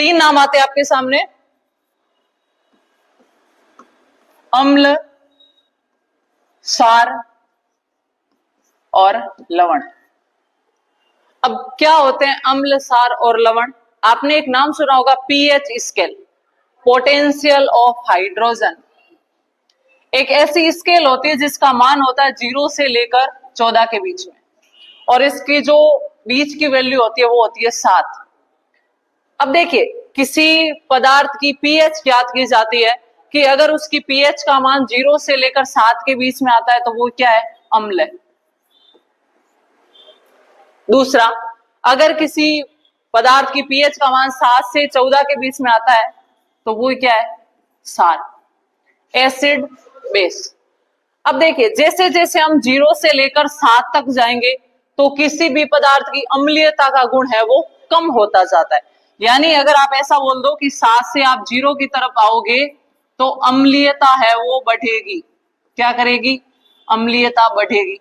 तीन नाम आते हैं आपके सामने, अम्ल, सार और लवण। अब क्या होते हैं अम्ल, सार और लवण? आपने एक नाम सुना होगा pH scale, potential of hydrogen. एक ऐसी स्केल होती है जिसका मान होता है 0 से लेकर 14 के बीच में, और इसकी जो बीच की वैल्यू होती है वो होती है 7। अब देखिए, किसी पदार्थ की पीएच ज्ञात की जाती है कि अगर उसकी पीएच का मान 0 से लेकर 7 के बीच में आता है तो वो क्या है? अम्ल है। दूसरा, अगर किसी पदार्थ की पीएच का मान 7 से 14 के बीच में आता है तो वो क्या है? सार, एसिड, बेस। अब देखिए, जैसे जैसे हम 0 से लेकर 7 तक जाएंगे तो किसी भी पदार्थ की अम्लीयता का गुण है वो कम होता जाता है। यानी अगर आप ऐसा बोल दो कि 7 से आप 0 की तरफ आओगे तो अम्लीयता है वो बढ़ेगी। क्या करेगी? अम्लीयता बढ़ेगी।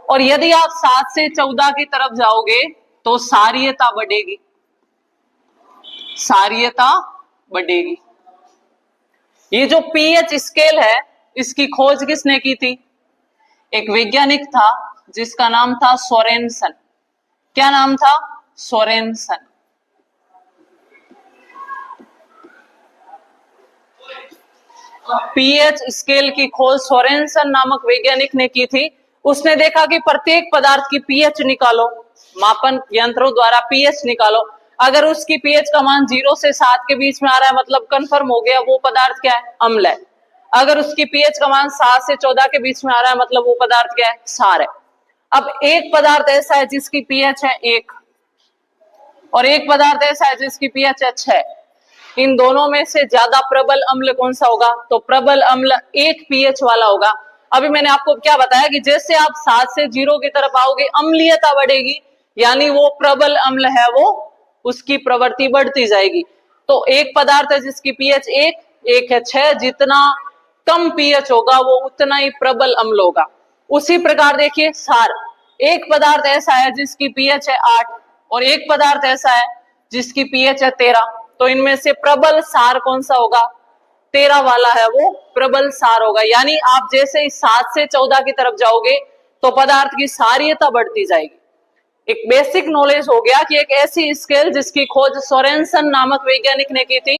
और यदि आप 7 से 14 की तरफ जाओगे तो सारीयता बढ़ेगी, सारीयता बढ़ेगी। ये जो पीएच स्केल है इसकी खोज किसने की थी? एक वैज्ञानिक था जिसका नाम था सोरेनसन। क्या नाम था? सोरेनसन। पीएच स्केल की खोज सोरेनसन नामक वैज्ञानिक ने की थी। उसने देखा कि प्रत्येक पदार्थ की पीएच निकालो, मापन यंत्रों द्वारा पीएच निकालो। अगर उसकी पीएच का मान 0 से 7 के बीच में आ रहा है मतलब कंफर्म हो गया वो पदार्थ क्या है? अम्ल है। अगर उसकी पीएच का मान 7 से 14 के बीच में आ रहा है मतलब वो पदार्थ क्या है? सार है। अब एक पदार्थ ऐसा है जिसकी पीएच है 1 और एक पदार्थ ऐसा है जिसकी पीएच है 6। इन दोनों में से ज्यादा प्रबल अम्ल कौन सा होगा? तो प्रबल अम्ल 1 पीएच वाला होगा। अभी मैंने आपको क्या बताया कि जैसे आप 7 से 0 की तरफ आओगे अम्लीयता बढ़ेगी, यानी वो प्रबल अम्ल है वो उसकी प्रवृत्ति बढ़ती जाएगी। तो एक पदार्थ है जिसकी पीएच 1, एक है 6, जितना कम पीएच होगा वो उतना ही प्रबल अम्ल होगा। उसी प्रकार देखिए सार, एक पदार्थ ऐसा है जिसकी पीएच है 8 और एक पदार्थ ऐसा है जिसकी पीएच है 13। तो इनमें से प्रबल सार कौन सा होगा? 13 वाला है वो प्रबल सार होगा। यानी आप जैसे ही 7 से 14 की तरफ जाओगे तो पदार्थ की सारीयता बढ़ती जाएगी। एक बेसिक नॉलेज हो गया कि एक ऐसी स्केल जिसकी खोज सोरेनसन नामक वैज्ञानिक ने की थी।